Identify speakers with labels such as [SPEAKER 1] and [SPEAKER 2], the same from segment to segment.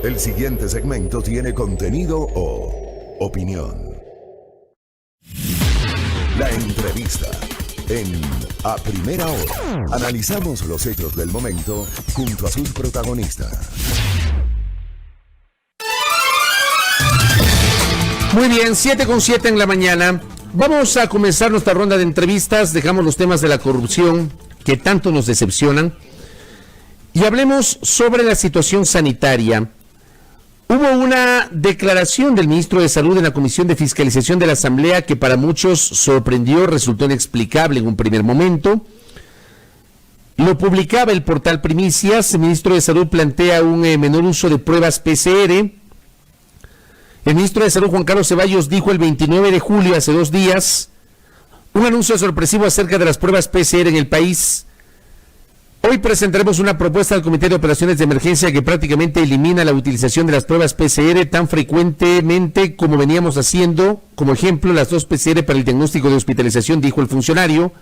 [SPEAKER 1] El siguiente segmento tiene contenido o opinión. La entrevista en A Primera Hora. Analizamos los hechos del momento junto a sus protagonistas.
[SPEAKER 2] Muy bien, 7:07 en la mañana. Vamos a comenzar nuestra ronda de entrevistas. Dejamos los temas de la corrupción que tanto nos decepcionan y hablemos sobre la situación sanitaria. Hubo una declaración del ministro de Salud en la Comisión de Fiscalización de la Asamblea que para muchos sorprendió, resultó inexplicable en un primer momento. Lo publicaba el portal Primicias. El ministro de Salud plantea un menor uso de pruebas PCR. El ministro de Salud, Juan Carlos Ceballos, dijo el 29 de julio, hace 2 días, un anuncio sorpresivo acerca de las pruebas PCR en el país. Hoy presentaremos una propuesta al Comité de Operaciones de Emergencia que prácticamente elimina la utilización de las pruebas PCR tan frecuentemente como veníamos haciendo. Como ejemplo, las 2 PCR para el diagnóstico de hospitalización, dijo el funcionario,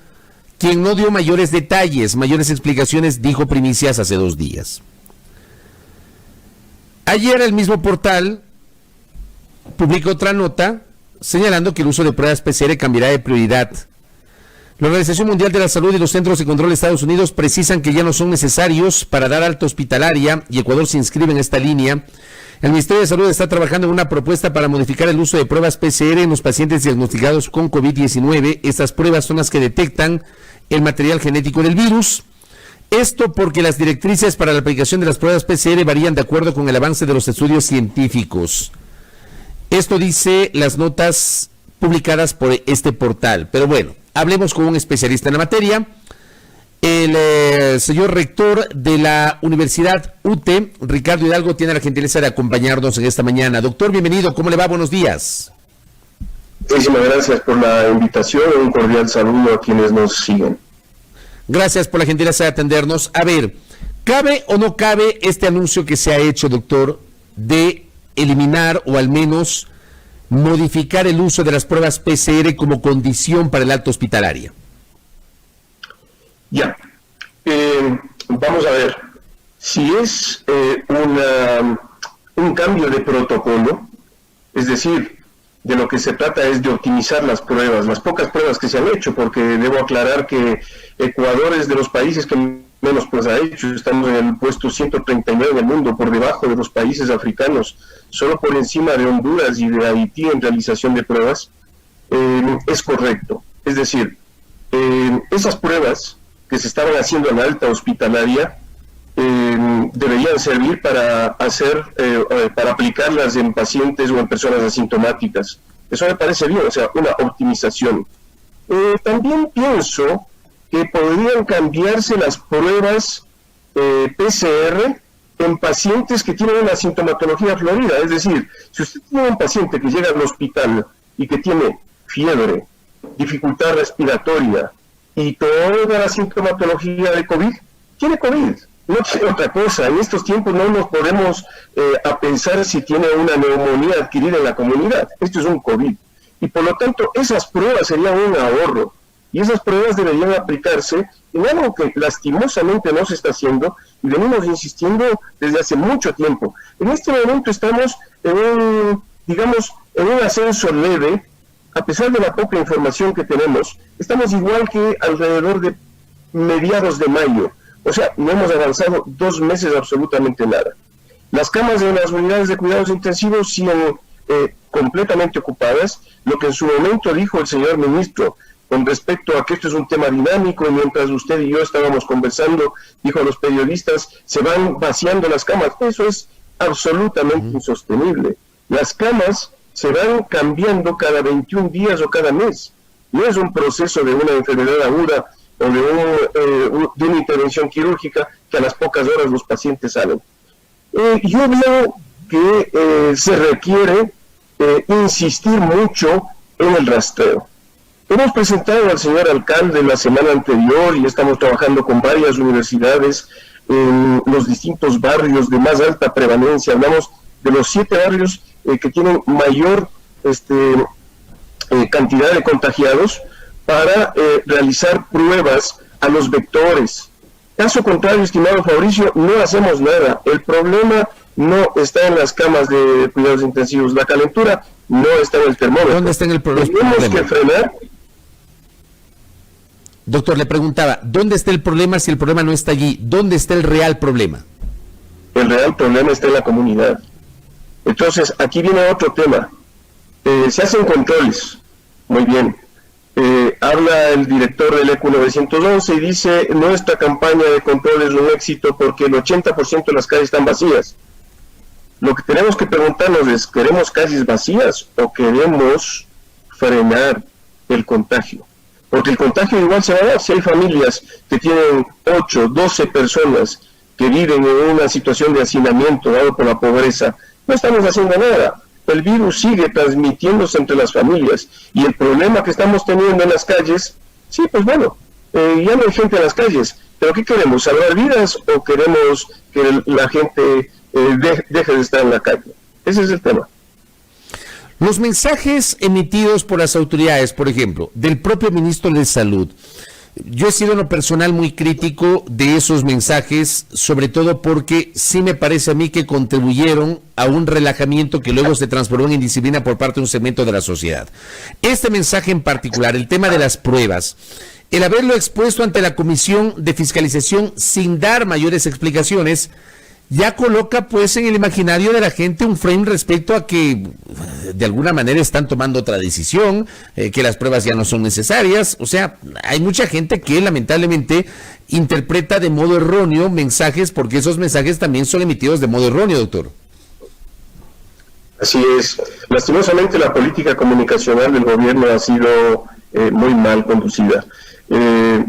[SPEAKER 2] quien no dio mayores detalles, mayores explicaciones, dijo Primicias hace 2 días. Ayer el mismo portal publica otra nota señalando que el uso de pruebas PCR cambiará de prioridad. La Organización Mundial de la Salud y los Centros de Control de Estados Unidos precisan que ya no son necesarios para dar alta hospitalaria y Ecuador se inscribe en esta línea. El Ministerio de Salud está trabajando en una propuesta para modificar el uso de pruebas PCR en los pacientes diagnosticados con COVID-19. Estas pruebas son las que detectan el material genético del virus. Esto porque las directrices para la aplicación de las pruebas PCR varían de acuerdo con el avance de los estudios científicos. Esto dice las notas publicadas por este portal. Pero bueno, hablemos con un especialista en la materia. El señor rector de la Universidad UTE, Ricardo Hidalgo, tiene la gentileza de acompañarnos en esta mañana. Doctor, bienvenido. ¿Cómo le va? Buenos días.
[SPEAKER 3] Muchísimas gracias por la invitación. Un cordial saludo a quienes nos siguen.
[SPEAKER 2] Gracias por la gentileza de atendernos. A ver, ¿cabe o no cabe este anuncio que se ha hecho, doctor, de eliminar o al menos modificar el uso de las pruebas PCR como condición para el alta hospitalaria?
[SPEAKER 3] Ya, vamos a ver, si es un cambio de protocolo, es decir, de lo que se trata es de optimizar las pruebas, las pocas pruebas que se han hecho, porque debo aclarar que Ecuador es de los países que menos pues ha hecho. Estamos en el puesto 139 del mundo, por debajo de los países africanos, solo por encima de Honduras y de Haití en realización de pruebas. Es correcto, es decir, esas pruebas que se estaban haciendo en alta hospitalaria deberían servir para aplicarlas en pacientes o en personas asintomáticas. Eso me parece bien, o sea, una optimización. También pienso que podrían cambiarse las pruebas PCR en pacientes que tienen una sintomatología florida. Es decir, si usted tiene un paciente que llega al hospital y que tiene fiebre, dificultad respiratoria y toda la sintomatología de COVID, tiene COVID, no tiene otra cosa. En estos tiempos no nos podemos a pensar si tiene una neumonía adquirida en la comunidad. Esto es un COVID. Y por lo tanto, esas pruebas serían un ahorro. Y esas pruebas deberían aplicarse en algo que lastimosamente no se está haciendo y venimos insistiendo desde hace mucho tiempo. En este momento estamos en un ascenso leve, a pesar de la poca información que tenemos. Estamos igual que alrededor de mediados de mayo. O sea, no hemos avanzado 2 meses absolutamente nada. Las camas de las unidades de cuidados intensivos siguen completamente ocupadas. Lo que en su momento dijo el señor ministro con respecto a que esto es un tema dinámico, y mientras usted y yo estábamos conversando, dijo a los periodistas, se van vaciando las camas. Eso es absolutamente insostenible. Las camas se van cambiando cada 21 días o cada mes. No es un proceso de una enfermedad aguda o de una intervención quirúrgica que a las pocas horas los pacientes salen. Yo veo que se requiere insistir mucho en el rastreo. Hemos presentado al señor alcalde la semana anterior y estamos trabajando con varias universidades en los distintos barrios de más alta prevalencia. Hablamos de los 7 barrios que tienen mayor cantidad de contagiados para realizar pruebas a los vectores. Caso contrario, estimado Fabricio, no hacemos nada. El problema no está en las camas de cuidados intensivos, la calentura no está en el termómetro.
[SPEAKER 2] ¿Dónde está en el problema?
[SPEAKER 3] Tenemos que frenar.
[SPEAKER 2] Doctor, le preguntaba, ¿dónde está el problema si el problema no está allí? ¿Dónde está el real problema?
[SPEAKER 3] El real problema está en la comunidad. Entonces, aquí viene otro tema. Se hacen controles, muy bien. Habla el director del ECU 911 y dice, nuestra campaña de control es un éxito porque el 80% de las calles están vacías. Lo que tenemos que preguntarnos es, ¿queremos calles vacías o queremos frenar el contagio? Porque el contagio igual se va a dar. Si hay familias que tienen 8, 12 personas que viven en una situación de hacinamiento dado por la pobreza, no estamos haciendo nada. El virus sigue transmitiéndose entre las familias y el problema que estamos teniendo en las calles, sí, pues bueno, ya no hay gente en las calles, pero ¿qué queremos? ¿Salvar vidas o queremos que la gente deje de estar en la calle? Ese es el tema.
[SPEAKER 2] Los mensajes emitidos por las autoridades, por ejemplo, del propio ministro de Salud, yo he sido en lo personal muy crítico de esos mensajes, sobre todo porque sí me parece a mí que contribuyeron a un relajamiento que luego se transformó en indisciplina por parte de un segmento de la sociedad. Este mensaje en particular, el tema de las pruebas, el haberlo expuesto ante la Comisión de Fiscalización sin dar mayores explicaciones, ya coloca pues en el imaginario de la gente un frame respecto a que de alguna manera están tomando otra decisión, que las pruebas ya no son necesarias. O sea, hay mucha gente que lamentablemente interpreta de modo erróneo mensajes, porque esos mensajes también son emitidos de modo erróneo, doctor.
[SPEAKER 3] Así es. Lastimosamente la política comunicacional del gobierno ha sido muy mal conducida.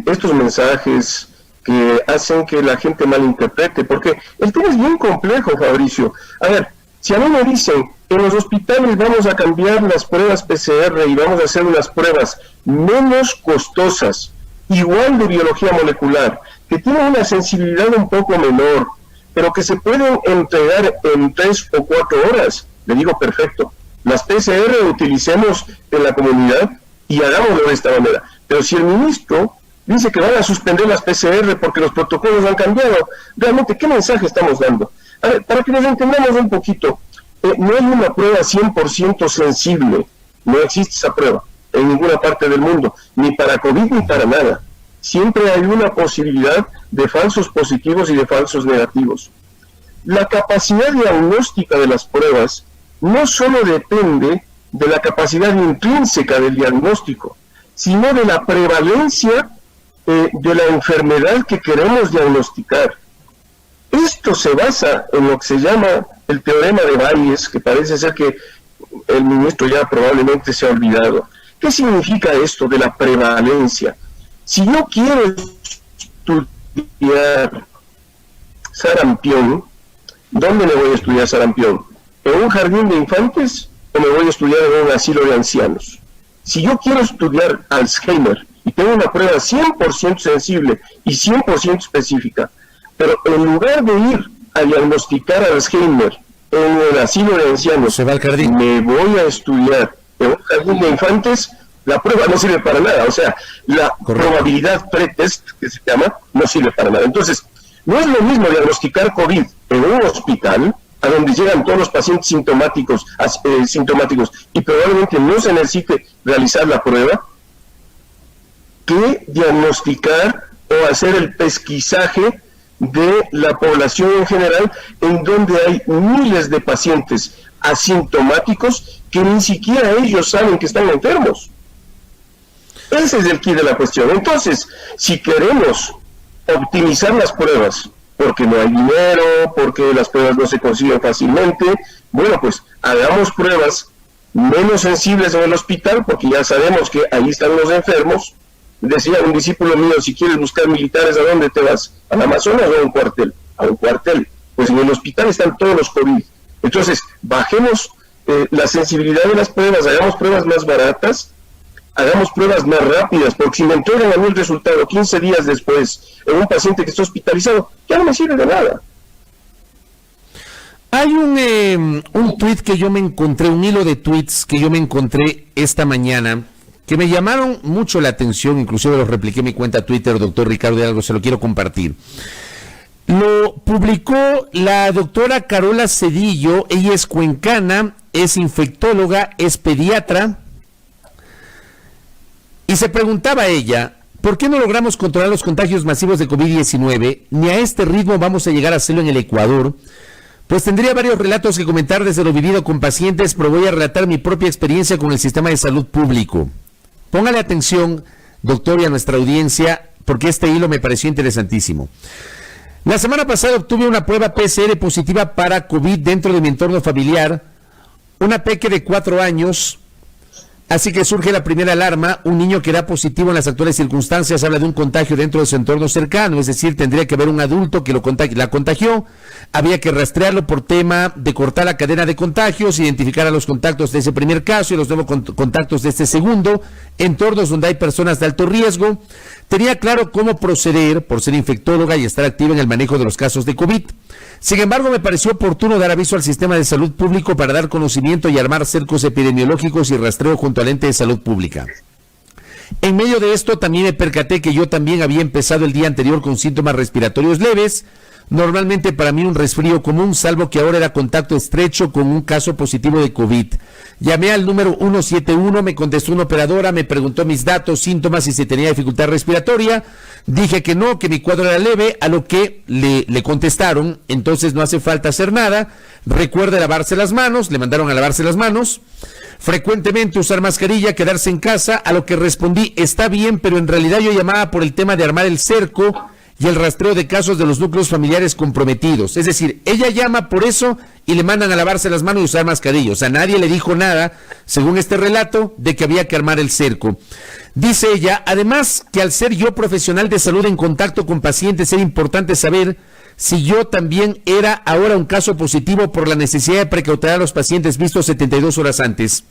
[SPEAKER 3] Estos mensajes que hacen que la gente malinterprete, porque el tema es bien complejo, Fabricio. A ver, si a mí me dicen en los hospitales vamos a cambiar las pruebas PCR y vamos a hacer unas pruebas menos costosas, igual de biología molecular, que tienen una sensibilidad un poco menor, pero que se pueden entregar en 3 o 4 horas, le digo perfecto. Las PCR utilicemos en la comunidad y hagámoslo de esta manera. Pero si el ministro dice que van a suspender las PCR porque los protocolos han cambiado, realmente, ¿qué mensaje estamos dando? A ver, para que nos entendamos un poquito, no hay una prueba 100% sensible, no existe esa prueba en ninguna parte del mundo, ni para COVID ni para nada. Siempre hay una posibilidad de falsos positivos y de falsos negativos. La capacidad diagnóstica de las pruebas no solo depende de la capacidad intrínseca del diagnóstico, sino de la prevalencia de la enfermedad que queremos diagnosticar. Esto se basa en lo que se llama el teorema de Bayes, que parece ser que el ministro ya probablemente se ha olvidado. ¿Qué significa esto de la prevalencia? Si yo quiero estudiar sarampión, ¿dónde me voy a estudiar sarampión? ¿En un jardín de infantes o me voy a estudiar en un asilo de ancianos? Si yo quiero estudiar Alzheimer y tengo una prueba 100% sensible y 100% específica, pero en lugar de ir a diagnosticar Alzheimer en el asilo de ancianos,
[SPEAKER 2] se va al jardín,
[SPEAKER 3] me voy a estudiar en un jardín de infantes, la prueba no sirve para nada. O sea, la probabilidad pretest, que se llama, no sirve para nada. Entonces, no es lo mismo diagnosticar COVID en un hospital, a donde llegan todos los pacientes sintomáticos y probablemente no se necesite realizar la prueba, que diagnosticar o hacer el pesquisaje de la población en general, en donde hay miles de pacientes asintomáticos que ni siquiera ellos saben que están enfermos. Ese es el quid de la cuestión. Entonces, si queremos optimizar las pruebas, porque no hay dinero, porque las pruebas no se consiguen fácilmente, bueno, pues hagamos pruebas menos sensibles en el hospital, porque ya sabemos que ahí están los enfermos. Decía un discípulo mío, si quieres buscar militares, ¿a dónde te vas? ¿Al Amazonas o a un cuartel? A un cuartel. Pues en el hospital están todos los COVID. Entonces, bajemos la sensibilidad de las pruebas, hagamos pruebas más baratas, hagamos pruebas más rápidas, porque si me entregan a mí el resultado 15 días después en un paciente que está hospitalizado, ya no me sirve de nada.
[SPEAKER 2] Hay un tweet que yo me encontré, un hilo de tweets que yo me encontré esta mañana, que me llamaron mucho la atención, inclusive los repliqué en mi cuenta Twitter, doctor Ricardo Hidalgo, se lo quiero compartir. Lo publicó la doctora Carola Cedillo. Ella es cuencana, es infectóloga, es pediatra. Y se preguntaba ella, ¿por qué no logramos controlar los contagios masivos de COVID-19? Ni a este ritmo vamos a llegar a hacerlo en el Ecuador. Pues tendría varios relatos que comentar desde lo vivido con pacientes, pero voy a relatar mi propia experiencia con el sistema de salud público. Póngale atención, doctor, y a nuestra audiencia, porque este hilo me pareció interesantísimo. La semana pasada obtuve una prueba PCR positiva para COVID dentro de mi entorno familiar, una peque de 4 años, así que surge la primera alarma. Un niño que era positivo en las actuales circunstancias habla de un contagio dentro de su entorno cercano, es decir, tendría que haber un adulto que la contagió, había que rastrearlo por tema de cortar la cadena de contagios, identificar a los contactos de ese primer caso y los nuevos contactos de este segundo, entornos donde hay personas de alto riesgo. Tenía claro cómo proceder por ser infectóloga y estar activa en el manejo de los casos de COVID. Sin embargo, me pareció oportuno dar aviso al sistema de salud público para dar conocimiento y armar cercos epidemiológicos y rastreo junto al ente de salud pública. En medio de esto, también me percaté que yo también había empezado el día anterior con síntomas respiratorios leves, normalmente para mí un resfrío común, salvo que ahora era contacto estrecho con un caso positivo de COVID. Llamé al número 171, me contestó una operadora, me preguntó mis datos, síntomas y si tenía dificultad respiratoria. Dije que no, que mi cuadro era leve, a lo que le contestaron, entonces no hace falta hacer nada, recuerde lavarse las manos, le mandaron a lavarse las manos, frecuentemente usar mascarilla, quedarse en casa, a lo que respondí, está bien, pero en realidad yo llamaba por el tema de armar el cerco y el rastreo de casos de los núcleos familiares comprometidos. Es decir, ella llama por eso y le mandan a lavarse las manos y usar mascarilla. O sea, nadie le dijo nada, según este relato, de que había que armar el cerco. Dice ella, además que al ser yo profesional de salud en contacto con pacientes, era importante saber si yo también era ahora un caso positivo por la necesidad de precautelar a los pacientes vistos 72 horas antes.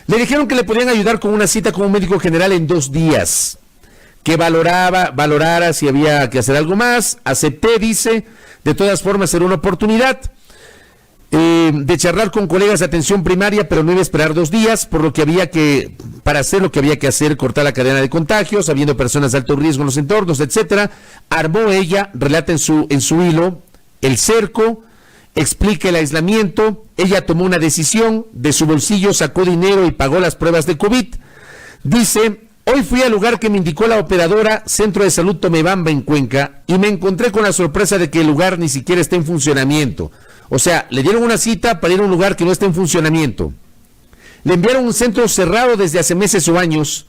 [SPEAKER 2] Le dijeron que le podían ayudar con una cita con un médico general en 2 días. Que valorara si había que hacer algo más. Acepté, dice, de todas formas era una oportunidad de charlar con colegas de atención primaria, pero no iba a esperar 2 días, por lo que para hacer lo que había que hacer, cortar la cadena de contagios, habiendo personas de alto riesgo en los entornos, etcétera. Armó ella, relata en su hilo, el cerco, explica el aislamiento. Ella tomó una decisión, de su bolsillo sacó dinero y pagó las pruebas de COVID. Dice, hoy fui al lugar que me indicó la operadora, Centro de Salud Tomebamba en Cuenca, y me encontré con la sorpresa de que el lugar ni siquiera está en funcionamiento. O sea, le dieron una cita para ir a un lugar que no está en funcionamiento. Le enviaron un centro cerrado desde hace meses o años,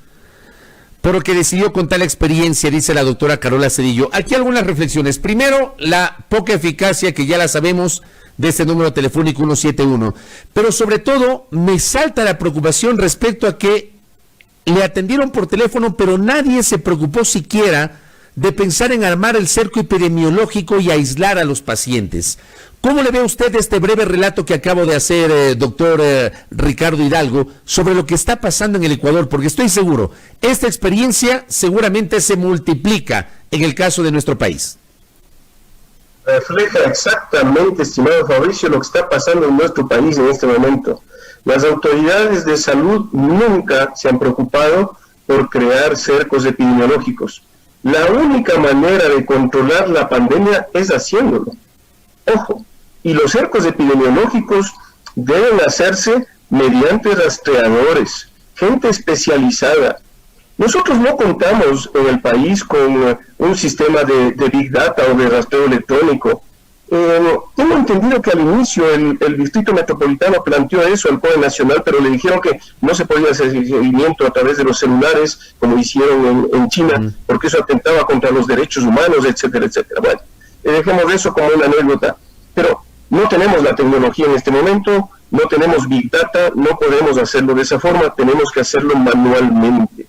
[SPEAKER 2] por lo que decidió contar la experiencia, dice la doctora Carola Cedillo. Aquí algunas reflexiones. Primero, la poca eficacia, que ya la sabemos, de este número telefónico 171. Pero sobre todo, me salta la preocupación respecto a que le atendieron por teléfono, pero nadie se preocupó siquiera de pensar en armar el cerco epidemiológico y aislar a los pacientes. ¿Cómo le ve usted este breve relato que acabo de hacer, doctor Ricardo Hidalgo, sobre lo que está pasando en el Ecuador? Porque estoy seguro, esta experiencia seguramente se multiplica en el caso de nuestro país.
[SPEAKER 3] Refleja exactamente, estimado Fabricio, lo que está pasando en nuestro país en este momento. Las autoridades de salud nunca se han preocupado por crear cercos epidemiológicos. La única manera de controlar la pandemia es haciéndolo. Ojo, y los cercos epidemiológicos deben hacerse mediante rastreadores, gente especializada. Nosotros no contamos en el país con un sistema de Big Data o de rastreo electrónico. Tengo entendido que al inicio el Distrito Metropolitano planteó eso al Poder Nacional, pero le dijeron que no se podía hacer seguimiento a través de los celulares, como hicieron en China, porque eso atentaba contra los derechos humanos, etcétera, etcétera. Bueno, dejemos eso como una anécdota, pero no tenemos la tecnología en este momento, no tenemos Big Data, no podemos hacerlo de esa forma, tenemos que hacerlo manualmente.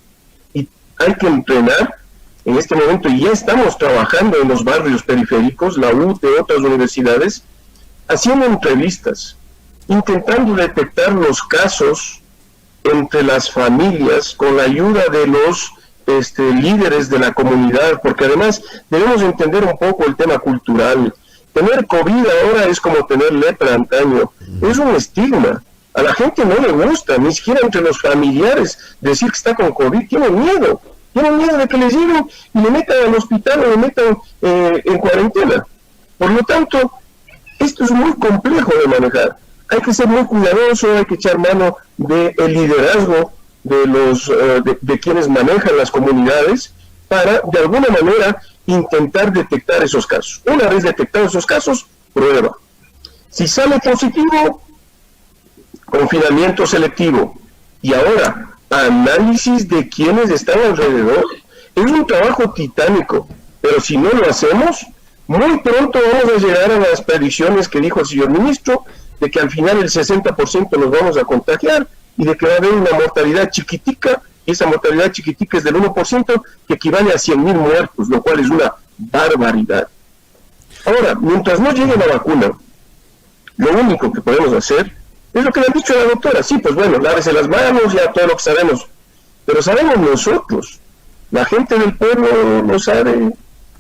[SPEAKER 3] Y hay que entrenar. En este momento ya estamos trabajando en los barrios periféricos, la UTE, otras universidades, haciendo entrevistas, intentando detectar los casos entre las familias con la ayuda de los líderes de la comunidad, porque además debemos entender un poco el tema cultural. Tener COVID ahora es como tener lepra antaño, es un estigma. A la gente no le gusta, ni siquiera entre los familiares, decir que está con COVID, tienen miedo. Tienen miedo de que les lleguen y le metan al hospital o le metan en cuarentena. Por lo tanto, esto es muy complejo de manejar. Hay que ser muy cuidadoso, hay que echar mano del liderazgo de quienes manejan las comunidades para, de alguna manera, intentar detectar esos casos. Una vez detectados esos casos, prueba. Si sale positivo, confinamiento selectivo. Y ahora, análisis de quienes están alrededor. Es un trabajo titánico, pero si no lo hacemos, muy pronto vamos a llegar a las predicciones que dijo el señor ministro, de que al final el 60% nos vamos a contagiar y de que va a haber una mortalidad chiquitica, y esa mortalidad chiquitica es del 1%, que equivale a 100.000 muertos, lo cual es una barbaridad. Ahora, mientras no llegue la vacuna, lo único que podemos hacer es lo que le han dicho a la doctora. Sí, pues bueno, lávese las manos, ya todo lo que sabemos. Pero sabemos nosotros, la gente del pueblo no sabe,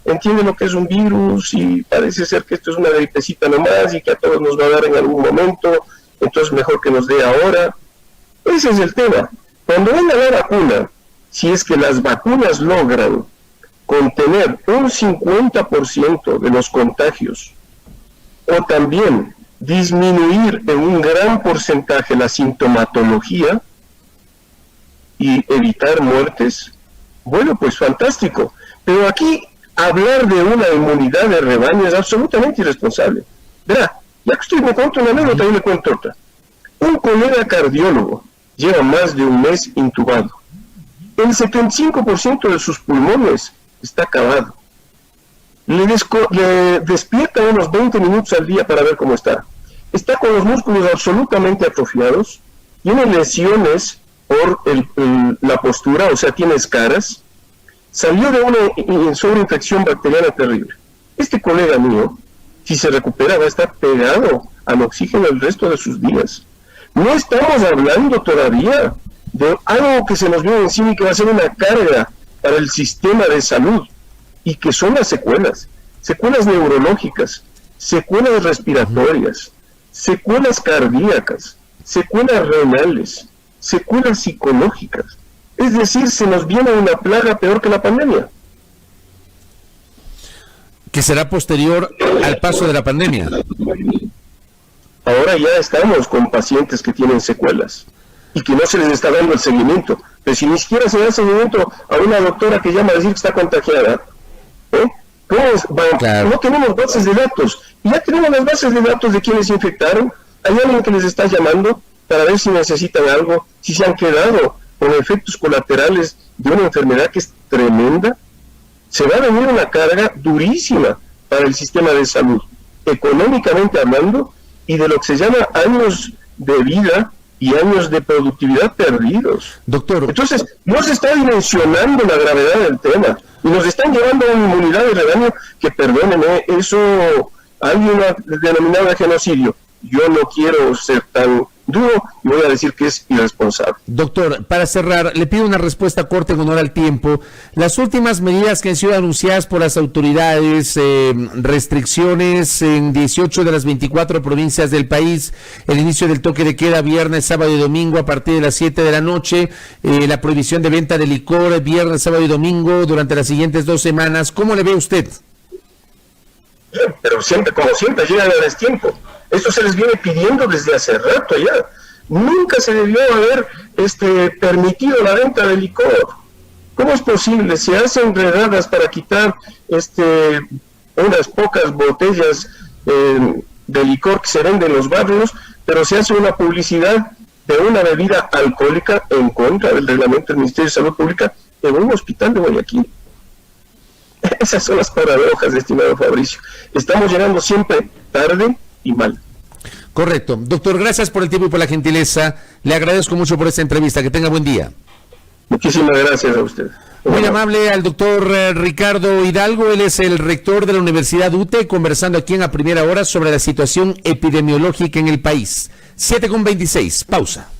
[SPEAKER 3] entiende lo que es un virus y parece ser que esto es una gripecita nomás y que a todos nos va a dar en algún momento, entonces mejor que nos dé ahora. Ese es el tema. Cuando venga la vacuna, si es que las vacunas logran contener un 50% de los contagios o también disminuir en un gran porcentaje la sintomatología y evitar muertes, bueno, pues fantástico. Pero aquí hablar de una inmunidad de rebaño es absolutamente irresponsable. Verá, ya que usted me cuenta una anécdota, yo le cuento otra. Un colega cardiólogo lleva más de un mes intubado. El 75% de sus pulmones está acabado. Le despierta unos 20 minutos al día para ver cómo está. Está con los músculos absolutamente atrofiados, tiene lesiones por la postura, o sea, tiene escaras, salió de una sobreinfección bacteriana terrible. Este colega mío, si se recupera, va a estar pegado al oxígeno el resto de sus días. No estamos hablando todavía de algo que se nos viene encima y que va a ser una carga para el sistema de salud, y que son las secuelas neurológicas, secuelas respiratorias, secuelas cardíacas, secuelas renales, secuelas psicológicas. Es decir, se nos viene una plaga peor que la pandemia.
[SPEAKER 2] Que será posterior al paso de la pandemia.
[SPEAKER 3] Ahora ya estamos con pacientes que tienen secuelas y que no se les está dando el seguimiento. Pero si ni siquiera se da seguimiento a una doctora que llama a decir que está contagiada, claro. No tenemos bases de datos. Y ya tenemos las bases de datos de quienes se infectaron. Hay alguien que les está llamando para ver si necesitan algo, si se han quedado con efectos colaterales de una enfermedad que es tremenda. Se va a venir una carga durísima para el sistema de salud, económicamente hablando, y de lo que se llama años de vida y años de productividad perdidos.
[SPEAKER 2] Doctor.
[SPEAKER 3] Entonces, no se está dimensionando la gravedad del tema, y nos están llevando a una inmunidad de rebaño que, perdónenme, eso alguien ha denominado genocidio. Yo no quiero ser tan duro y voy a decir que es irresponsable.
[SPEAKER 2] Doctor, para cerrar, le pido una respuesta corta en honor al tiempo. Las últimas medidas que han sido anunciadas por las autoridades, restricciones en 18 de las 24 provincias del país, el inicio del toque de queda viernes, sábado y domingo a partir de las 7 de la noche, la prohibición de venta de licor viernes, sábado y domingo durante las siguientes 2 semanas. ¿Cómo le ve usted?
[SPEAKER 3] Pero siempre, como siempre, llegan a destiempo. Esto se les viene pidiendo desde hace rato ya. Nunca se debió haber permitido la venta de licor. ¿Cómo es posible? Se hacen redadas para quitar unas pocas botellas de licor que se venden en los barrios, pero se hace una publicidad de una bebida alcohólica en contra del reglamento del Ministerio de Salud Pública en un hospital de Guayaquil. Esas son las paradojas, estimado Fabricio. Estamos llegando siempre tarde y mal.
[SPEAKER 2] Correcto. Doctor, gracias por el tiempo y por la gentileza. Le agradezco mucho por esta entrevista. Que tenga buen día.
[SPEAKER 3] Muchísimas gracias a usted.
[SPEAKER 2] Muy amable al doctor Ricardo Hidalgo. Él es el rector de la Universidad UTE, conversando aquí en A Primera Hora sobre la situación epidemiológica en el país. 7:26. Pausa.